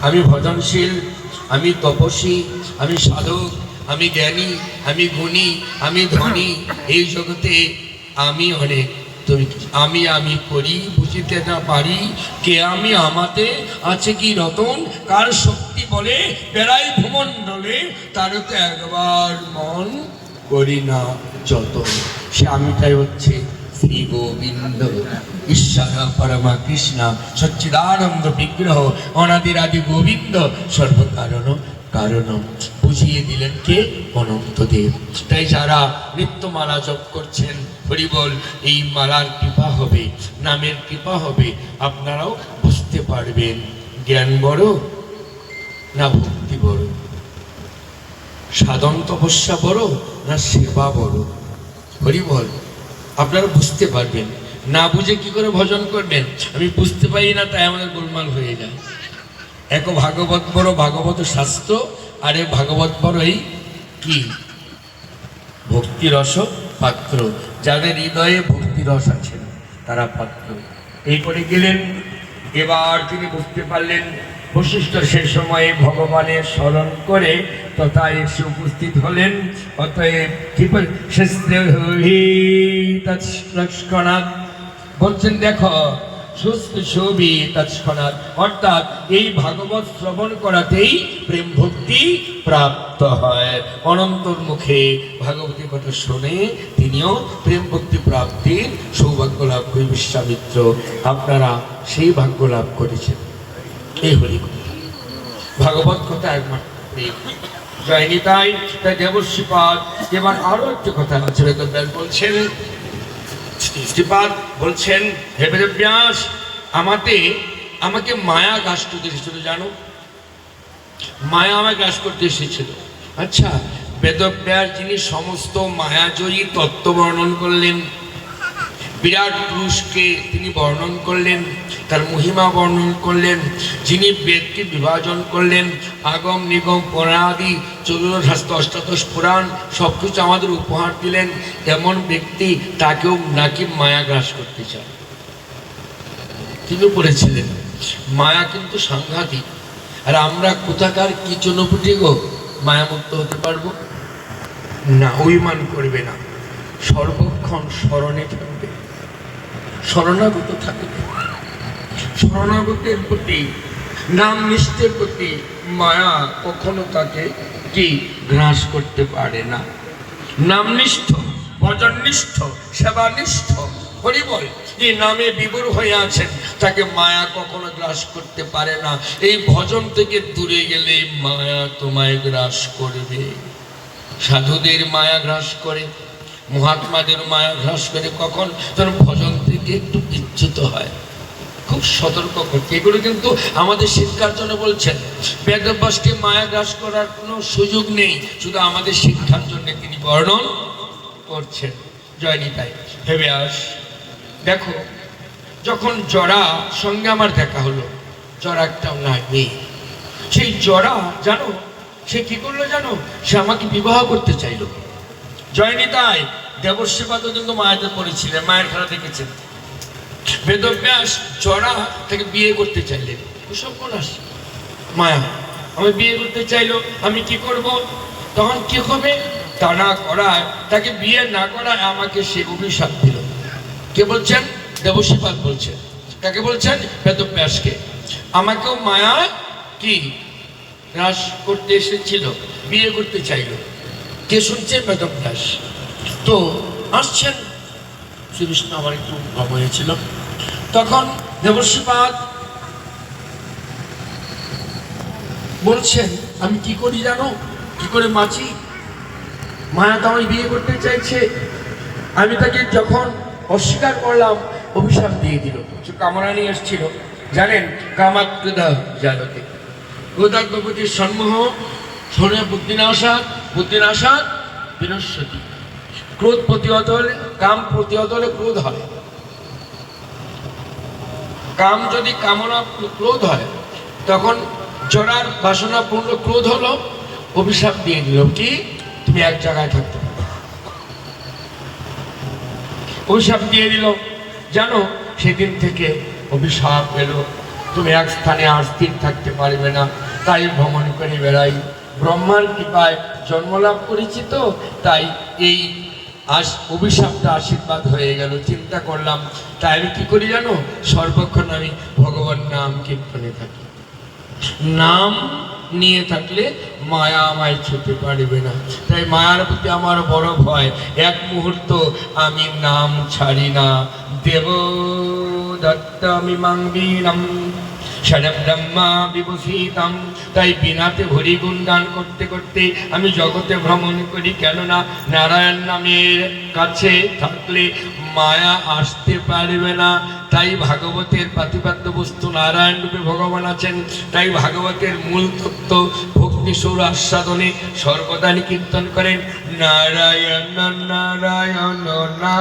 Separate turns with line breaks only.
আমি ভজনশীল, আমি তপস্বী, আমি সাধক, আমি জ্ঞানী, আমি গুণী, আমি ধনী, এই জগতে আমি অনেক। তুমি আমি করি বুঝিতে না পারি, কে আমি আমাতে আছে কি রতন, কার শক্তি বলে বেড়াই ভূমণ্ডলে, তার তো একবার মন করি না যতন। সে আমিটাই হচ্ছে শ্রী গোবিন্দ, ঈশ্বর পরমা কৃষ্ণ, সচ্চিদানন্দ বিগ্রহ, অনাদির আদি গোবিন্দ, সর্বকারণ কারণম। বুঝিয়ে দিলেন কে? অনন্তদেব। তাই যারা নিত্যমালা জপ করছেন, হরি বল, এই মালার কৃপা হবে, নামের কৃপা হবে, আপনারাও বুঝতে পারবেন জ্ঞান বড় না ভক্তি বড়, সাধন তপস্যা বড় না সেবা বড়। হরি বল, আপনারা বুঝতে পারবেন। না বুঝে কি করে ভজন করবেন? আমি বুঝতে পারি না, তাই আমাদের গোলমাল হয়ে যায়। এক ভাগবত বড় ভাগবত শাস্ত্র, আর এক ভাগবত বড় এই কি ভক্তিরস পাত্র। যাদের হৃদয়ে ভক্তিরস আছে তারা পাত্র। এই করে গেলেন। এবার তিনি বুঝতে পারলেন বশিষ্ঠ সে সময়ে ভগবানের স্মরণ করে তথা এসে উপস্থিত হলেন। অতএব কি তৎক্ষণাৎ বলছেন, দেখো ছবি তৎক্ষণাৎ, অর্থাৎ এই ভাগবত শ্রবণ করাতেই প্রেম ভক্তি প্রাপ্ত হয়। অনন্তর মুখে ভাগবতী কথা শুনে তিনিও প্রেম ভক্তি প্রাপ্তির সৌভাগ্য লাভ করে বিশ্বামিত্র। আপনারা সেই ভাগ্য লাভ করেছেন। এই হরি ভাগবত কথা একমাত্র প্রেম। জয়নি তাই দেবশ্রীপাদ। এবার আরো একটি কথা আছে, বেদব্যাস বলছেন, শ্রীপাদ বলছেন, হে বেদব্যাস, আমাকে মায়া গ্রাস করতে এসেছিল, জানো? মায়া আমায় গ্রাস করতে এসেছিল। আচ্ছা, বেদব্যাস যিনি সমস্ত মায়াজয়ী তত্ত্ব বর্ণন করলেন, বিরাট পুরুষকে তিনি বর্ণন করলেন, তার মহিমা বর্ণন করলেন, যিনি বেদকে বিভাজন করলেন, আগম নিগম পুরাণাদি 14 শাস্ত্র, অষ্টাদশ পুরাণ সব কিছু আমাদের উপহার দিলেন, এমন ব্যক্তি তাকেও নাকি মায়া গ্রাস করতে চায়। তিনি বলেছিলেন মায়া কিন্তু সাংঘাতিক, আর আমরা কোথাকার কি জন্য ফুটে গো মায়ামুক্ত হতে পারবো না? অভিমান করবে না, সর্বক্ষণ স্মরণে থাকবে, শরণাগত থাকবে। শরণাগতের প্রতি, নাম নিষ্ঠের প্রতি মায়া কখনো তাকে কি গ্রাস করতে পারে না। নামনিষ্ঠ, ভজননিষ্ঠ, সেবানিষ্ঠ হরি বল, যে নামে বিভোর হয়ে আছেন তাকে মায়া কখনো গ্রাস করতে পারে না। এই ভজন থেকে দূরে গেলে মায়া তোমায় গ্রাস করবে। সাধুদের মায়া গ্রাস করে, মহাত্মাদের মায়া গ্রাস করে কখন? তখন ভজন থেকে একটু বিচ্যুত হয়। খুব সতর্ক করতে, এগুলো কিন্তু আমাদের শিক্ষার জন্য বলছেন। বেদব্যাসকে মায়া গ্রাস করার কোনো সুযোগ নেই, শুধু আমাদের শিক্ষার জন্য তিনি বর্ণন করছেন। জয় নিতাই। হে ব্যাস, দেখো, যখন জরা সঙ্গে আমার দেখা হলো, জরা একটা নেই, সেই জরা জানো সে কি করলো জানো? সে আমাকে বিবাহ করতে চাইলো। জয় নিতাই। দেবশ্রীপাদ কিন্তু মায়াতে পড়েছিলেন, মায়ের খেলা দেখেছেন। বেদব্যাস জরা তাকে বিয়ে করতে চাইলেন। ওসব কোন আসে মায়া, আমি বিয়ে করতে চাইলো, আমি কি করব? তখন কি হবে? তা না করায়, তাকে বিয়ে না করায় আমাকে সে অভিশাপ দিল। কে বলছেন? দেবশ্রীপাদ বলছেন। কাকে বলছেন? বেদব্যাসকে। আমাকেও মায়া কি গ্রাস করতে এসেছিল, বিয়ে করতে চাইলো। কে শুনছে? বেদব্যাস। তো আসছেন শ্রীকৃষ্ণ, আমার একটু ভাব হয়েছিল। তখন দেবশ্রীপাদ বলছেন, আমি কি করি জানো? কি করে বাঁচি? মায়া তো আমায় বিয়ে করতে চাইছে, আমি তাকে যখন অস্বীকার করলাম অভিশাপ দিয়ে দিল। সে কামনা নিয়ে এসেছিল, জানেন, কামাত ক্রোধা জালতে, ক্রোধাগ্রপতির সম্মোহ, শরীরে বুদ্ধিনাশাৎ, বুদ্ধিনাশাৎ বিনশ্যতি। ক্রোধ প্রতিহত হলে, কাম প্রতিহত হলে ক্রোধ হয়। কাম যদি কামনা ক্রোধ হয়, তখন জরার বাসনা পূর্ণ ক্রোধ হলো, অভিশাপ দিয়ে দিল, কি তুমি এক জায়গায় থাকতে পারো। অভিশাপ দিয়ে দিল। জানো, সেদিন থেকে অভিশাপ এলো, তুমি এক স্থানে আর স্থির থাকতে পারবে না, তাই ভ্রমণ করে বেড়াই। ব্রহ্মার কৃপায় জন্মলাভ করেছি তো, তাই এই অভিশাপটা আশীর্বাদ হয়ে গেল। চিন্তা করলাম, তাই আমি কি করি জানো, সর্বক্ষণ আমি ভগবান নাম কীর্তনে থাকি। নাম নিয়ে থাকলে মায়া আমায় ছুতে পারবে না, তাই মায়ার প্রতি আমার বড় ভয়। এক মুহূর্ত আমি নাম ছাড়ি না। দেব দত্তমি মাঙ্গিনম ষড়ব্রহ্মা বিভূষিতম। তাই বিনাতে হরি গুণগান করতে করতে আমি জগতে ভ্রমণ করি, কেননা নারায়ণ নামের কাছে থাকলে মায়া আসতে পারবে না। তাই ভাগবতের প্রতিপাদ্য বস্তু নারায়ণ রূপে ভগবান আছেন। তাই ভাগবতের মূল তত্ত্ব ভক্তি সুর আস্বাদনে সর্বদানি কীর্তন করেন নারায়ণ নারায়ণ।